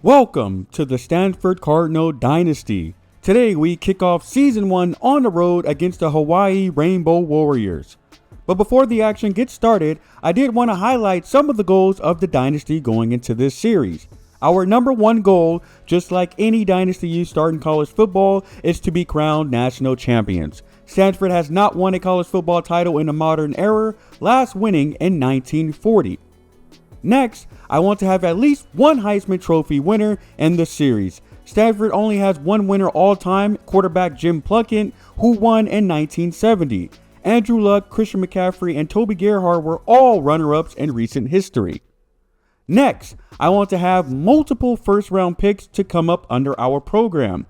Welcome to the Stanford Cardinal Dynasty. Today we kick off Season 1 on the road against the Hawaii Rainbow Warriors. But before the action gets started, I did want to highlight some of the goals of the Dynasty going into this series. Our number one goal, just like any Dynasty you start in college football, is to be crowned national champions. Stanford has not won a college football title in the modern era, last winning in 1940. Next, I want to have at least one Heisman Trophy winner in the series. Stanford only has one winner all time, quarterback Jim Plunkett, who won in 1970. Andrew Luck, Christian McCaffrey, and Toby Gerhart were all runner-ups in recent history. Next, I want to have multiple first-round picks to come up under our program,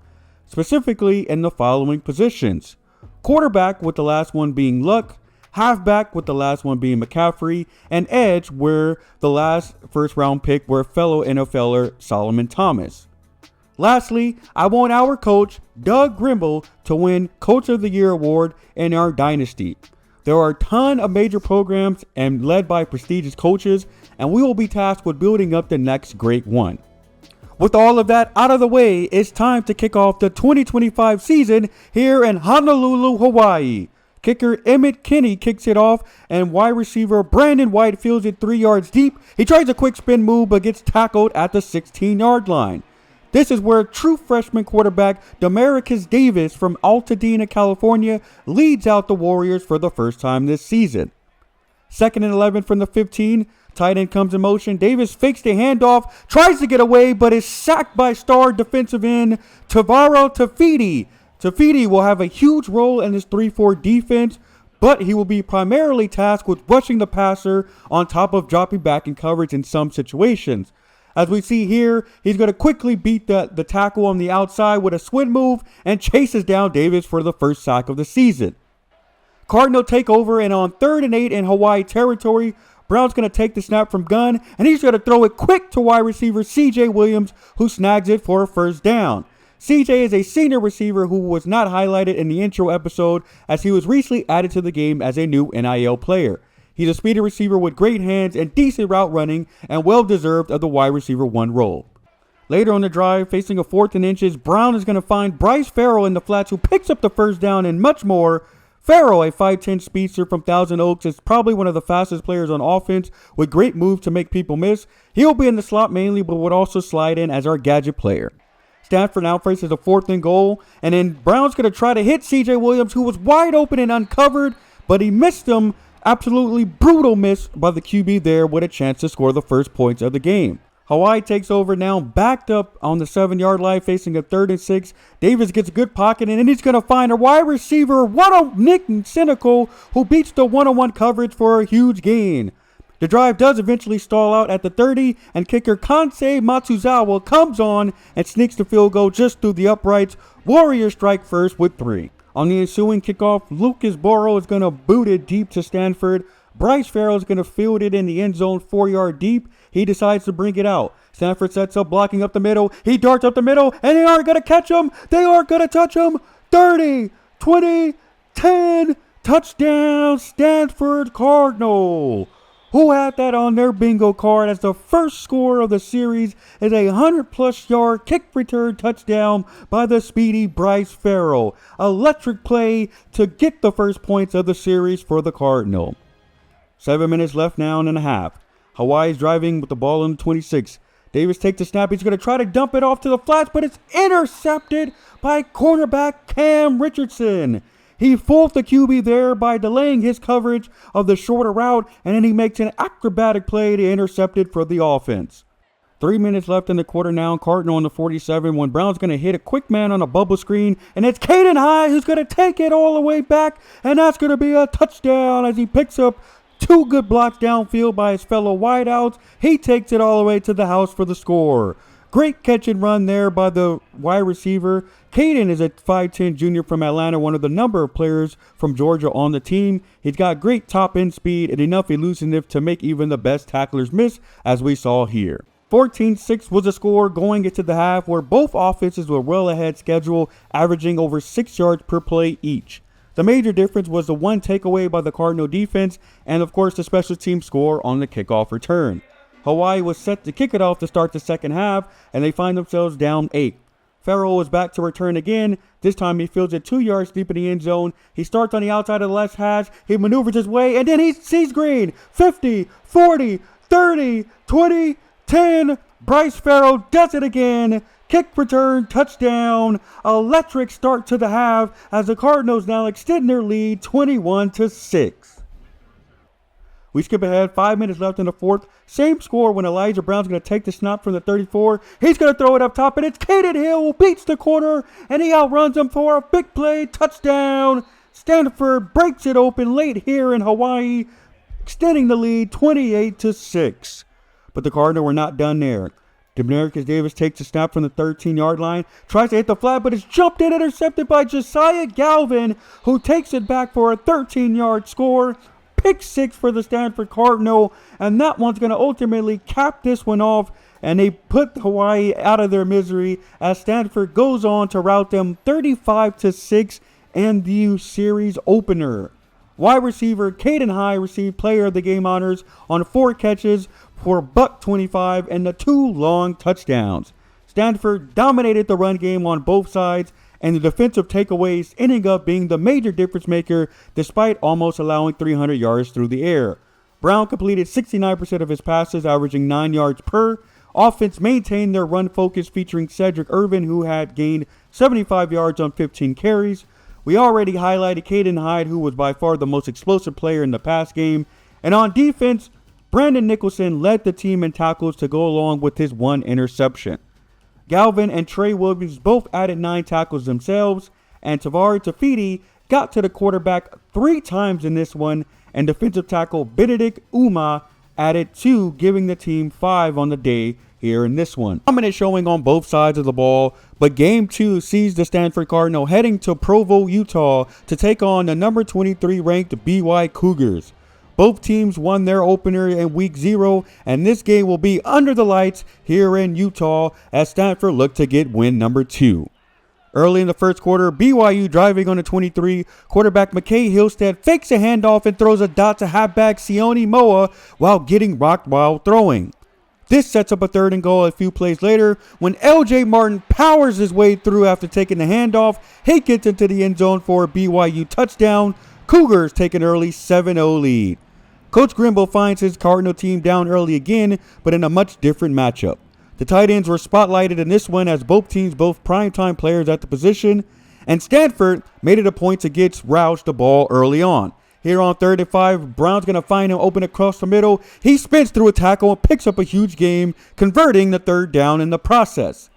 specifically in the following positions. Quarterback, with the last one being Luck, halfback with the last one being McCaffrey, and edge where the last first round pick were fellow NFLer Solomon Thomas. Lastly, I want our coach, Doug Grimble, to win Coach of the Year award in our dynasty. There are a ton of major programs and led by prestigious coaches, and we will be tasked with building up the next great one. With all of that out of the way, it's time to kick off the 2025 season here in Honolulu, Hawaii. Kicker Emmett Kinney kicks it off, and wide receiver Brandon White fields it 3 yards deep. He tries a quick spin move but gets tackled at the 16-yard line. This is where true freshman quarterback Demarcus Davis from Altadena, California leads out the Warriors for the first time this season. Second and 11 from the 15. Tight end comes in motion. Davis fakes the handoff, tries to get away, but is sacked by star defensive end Tavaro Tafiti. Tafiti will have a huge role in this 3-4 defense, but he will be primarily tasked with rushing the passer on top of dropping back in coverage in some situations. As we see here, he's going to quickly beat the tackle on the outside with a swing move and chases down Davis for the first sack of the season. Cardinal take over, and on 3rd and 8 in Hawaii territory, Brown's going to take the snap from Gunn, and he's going to throw it quick to wide receiver CJ Williams, who snags it for a first down. CJ is a senior receiver who was not highlighted in the intro episode, as he was recently added to the game as a new NIL player. He's a speedy receiver with great hands and decent route running, and well deserved of the wide receiver 1 role. Later on the drive, facing a 4th and inches, Brown is going to find Bryce Farrell in the flats, who picks up the first down and much more. Farrell, a 5'10 speedster from Thousand Oaks, is probably one of the fastest players on offense with great moves to make people miss. He'll be in the slot mainly, but would also slide in as our gadget player. Stanford now faces a 4th and goal, and then Brown's going to try to hit CJ Williams, who was wide open and uncovered, but he missed him. Absolutely brutal miss by the QB there with a chance to score the first points of the game. Hawaii takes over now, backed up on the 7-yard line, facing a 3rd and 6. Davis gets a good pocket, and then he's going to find a wide receiver, Nick Cynical, who beats the one-on-one coverage for a huge gain. The drive does eventually stall out at the 30, and kicker Kansei Matsuzawa comes on and sneaks the field goal just through the uprights. Warriors strike first with 3. On the ensuing kickoff, Lucas Borrow is going to boot it deep to Stanford. Bryce Farrell is going to field it in the end zone 4 yard deep. He decides to bring it out. Stanford sets up, blocking up the middle. He darts up the middle, and they aren't going to catch him. They aren't going to touch him. 30, 20, 10, touchdown Stanford Cardinal. Who had that on their bingo card as the first score of the series is a 100-plus yard kick return touchdown by the speedy Bryce Farrell. Electric play to get the first points of the series for the Cardinal. 7 minutes left now and a half. Hawaii's driving with the ball on the 26. Davis takes the snap. He's going to try to dump it off to the flats, but it's intercepted by cornerback Cam Richardson. He fooled the QB there by delaying his coverage of the shorter route, and then he makes an acrobatic play to intercept it for the offense. 3 minutes left in the quarter now. Cardinal on the 47 when Brown's going to hit a quick man on a bubble screen, and it's Caden High who's going to take it all the way back, and that's going to be a touchdown as he picks up 2 good blocks downfield by his fellow wideouts. He takes it all the way to the house for the score. Great catch and run there by the wide receiver. Caden is a 5'10 junior from Atlanta, one of the number of players from Georgia on the team. He's got great top end speed and enough elusiveness to make even the best tacklers miss, as we saw here. 14-6 was the score going into the half, where both offenses were well ahead schedule, averaging over 6 yards per play each. The major difference was the one takeaway by the Cardinal defense and, of course, the special team score on the kickoff return. Hawaii was set to kick it off to start the second half, and they find themselves down 8. Farrell is back to return again. This time he fields it 2 yards deep in the end zone. He starts on the outside of the left hash. He maneuvers his way, and then he sees green. 50, 40, 30, 20, 10. Bryce Farrell does it again. Kick return, touchdown. Electric start to the half as the Cardinals now extend their lead 21-6. We skip ahead, 5 minutes left in the fourth. Same score when Elijah Brown's going to take the snap from the 34. He's going to throw it up top, and it's Caden Hill who beats the corner, and he outruns him for a big play touchdown. Stanford breaks it open late here in Hawaii, extending the lead 28-6. But the Cardinals were not done there. Demarcus Davis takes the snap from the 13-yard line, tries to hit the flat, but is jumped and intercepted by Josiah Galvin, who takes it back for a 13-yard score. Pick 6 for the Stanford Cardinal, and that one's going to ultimately cap this one off, and they put Hawaii out of their misery as Stanford goes on to rout them 35-6 in the series opener. Wide receiver Caden High received player of the game honors on 4 catches for $125 and the 2 long touchdowns. Stanford dominated the run game on both sides, and the defensive takeaways ending up being the major difference maker despite almost allowing 300 yards through the air. Brown completed 69% of his passes, averaging 9 yards per. Offense maintained their run focus featuring Cedric Irvin, who had gained 75 yards on 15 carries. We already highlighted Caden Hyde, who was by far the most explosive player in the pass game. And on defense, Brandon Nicholson led the team in tackles to go along with his 1 interception. Galvin and Trey Williams both added 9 tackles themselves, and Tavari Tafiti got to the quarterback 3 times in this one, and defensive tackle Benedict Uma added 2, giving the team 5 on the day here in this one. Dominant showing on both sides of the ball, but Game 2 sees the Stanford Cardinal heading to Provo, Utah to take on the number 23 ranked BY Cougars. Both teams won their opener in Week 0, and this game will be under the lights here in Utah as Stanford look to get win number 2. Early in the first quarter, BYU driving on the 23, quarterback McKay Hillstead fakes a handoff and throws a dot to halfback Sione Moa while getting rocked while throwing. This sets up a 3rd and goal a few plays later when LJ Martin powers his way through after taking the handoff. He gets into the end zone for a BYU touchdown. Cougars take an early 7-0 lead. Coach Grimble finds his Cardinal team down early again, but in a much different matchup. The tight ends were spotlighted in this one as both teams both primetime players at the position, and Stanford made it a point to get Roush the ball early on. Here on 3rd and 5, Brown's going to find him open across the middle. He spins through a tackle and picks up a huge gain, converting the 3rd down in the process.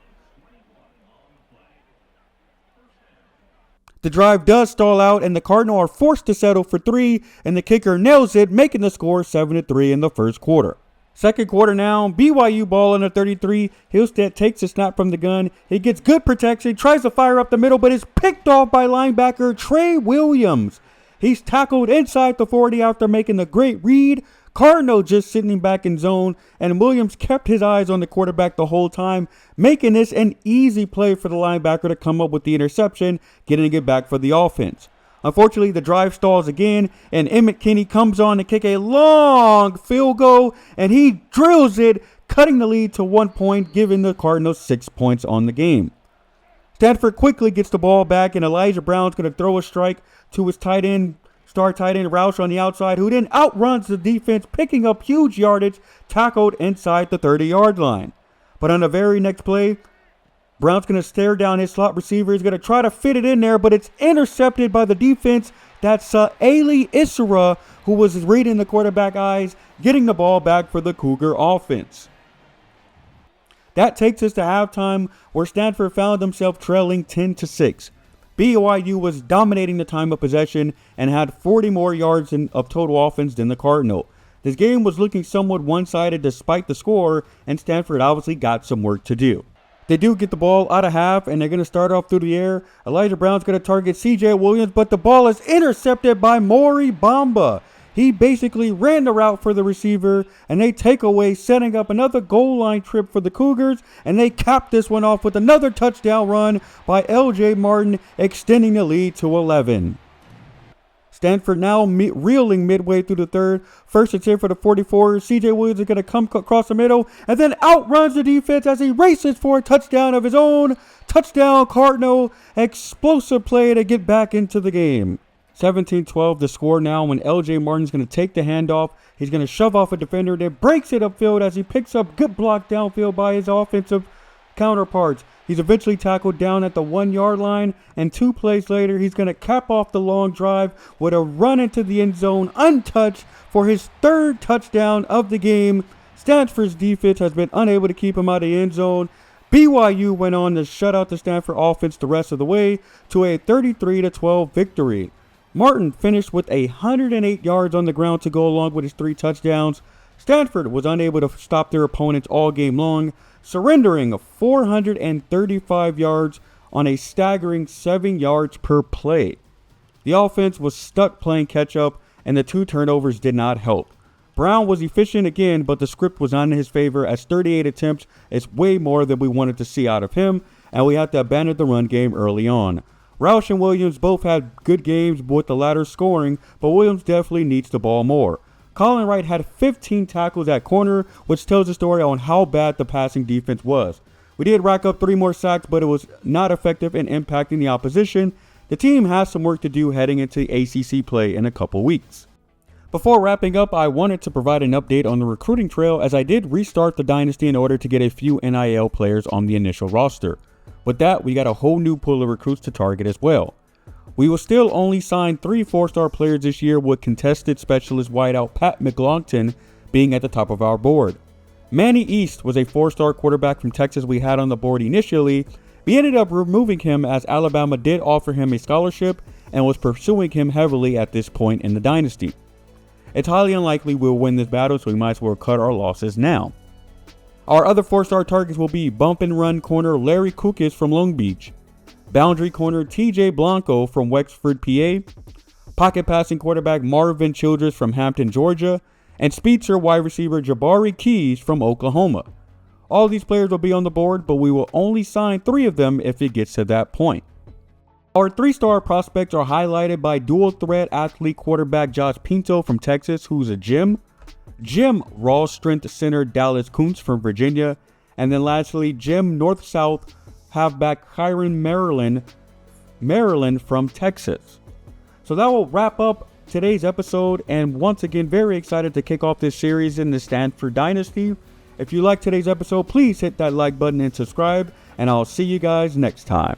The drive does stall out, and the Cardinals are forced to settle for 3, and the kicker nails it, making the score 7-3 in the first quarter. Second quarter now, BYU ball on the 33. Hillstead takes a snap from the gun. He gets good protection, tries to fire up the middle, but is picked off by linebacker Trey Williams. He's tackled inside the 40 after making a great read. Cardinal just sitting back in zone, and Williams kept his eyes on the quarterback the whole time, making this an easy play for the linebacker to come up with the interception, getting it back for the offense. Unfortunately, the drive stalls again, and Emmett Kinney comes on to kick a long field goal, and he drills it, cutting the lead to 1 point, giving the Cardinals 6 points on the game. Stanford quickly gets the ball back, and Elijah Brown's going to throw a strike to his star tight end Roush on the outside, who then outruns the defense, picking up huge yardage, tackled inside the 30-yard line. But on the very next play, Brown's going to stare down his slot receiver. He's going to try to fit it in there, but it's intercepted by the defense. That's Ali Isra, who was reading the quarterback eyes, getting the ball back for the Cougar offense. That takes us to halftime, where Stanford found themselves trailing 10-6. BYU was dominating the time of possession and had 40 more yards of total offense than the Cardinal. This game was looking somewhat one-sided despite the score, and Stanford obviously got some work to do. They do get the ball out of half, and they're going to start off through the air. Elijah Brown's going to target CJ Williams, but the ball is intercepted by Maury Bamba. He basically ran the route for the receiver, and they take away, setting up another goal line trip for the Cougars, and they cap this one off with another touchdown run by LJ Martin, extending the lead to 11. Stanford now reeling midway through the third. First and 10 for the 44. CJ Williams is going to come across the middle and then outruns the defense as he races for a touchdown of his own. Touchdown Cardinal. Explosive play to get back into the game. 17-12 the score now when LJ Martin's going to take the handoff. He's going to shove off a defender, then breaks it upfield as he picks up good block downfield by his offensive counterparts. He's eventually tackled down at the 1 yard line, and 2 plays later, he's going to cap off the long drive with a run into the end zone untouched for his 3rd touchdown of the game. Stanford's defense has been unable to keep him out of the end zone. BYU went on to shut out the Stanford offense the rest of the way to a 33-12 victory. Martin finished with 108 yards on the ground to go along with his 3 touchdowns. Stanford was unable to stop their opponents all game long, surrendering 435 yards on a staggering 7 yards per play. The offense was stuck playing catch-up, and the 2 turnovers did not help. Brown was efficient again, but the script was not in his favor as 38 attempts is way more than we wanted to see out of him, and we had to abandon the run game early on. Roush and Williams both had good games with the latter scoring, but Williams definitely needs the ball more. Colin Wright had 15 tackles at corner, which tells a story on how bad the passing defense was. We did rack up 3 more sacks, but it was not effective in impacting the opposition. The team has some work to do heading into ACC play in a couple weeks. Before wrapping up, I wanted to provide an update on the recruiting trail as I did restart the Dynasty in order to get a few NIL players on the initial roster. With that, we got a whole new pool of recruits to target as well. We will still only sign 3 4-star players this year, with contested specialist wideout Pat McLaughlin being at the top of our board. Manny East was a 4-star quarterback from Texas we had on the board initially. We ended up removing him as Alabama did offer him a scholarship and was pursuing him heavily at this point in the Dynasty. It's highly unlikely we'll win this battle, so we might as well cut our losses now. Our other 4-star targets will be bump and run corner Larry Kukis from Long Beach, boundary corner TJ Blanco from Wexford, PA, pocket passing quarterback Marvin Childress from Hampton, Georgia, and speedster wide receiver Jabari Keys from Oklahoma. All these players will be on the board, but we will only sign 3 of them if it gets to that point. Our 3-star prospects are highlighted by dual threat athlete quarterback Josh Pinto from Texas, who's a gym raw strength center Dallas Kuntz from Virginia, and then lastly gym north-south halfback Kyron Maryland from Texas. So that will wrap up today's episode, and once again very excited to kick off this series in the Stanford Dynasty. If you like today's episode, please hit that like button and subscribe, and I'll see you guys next time.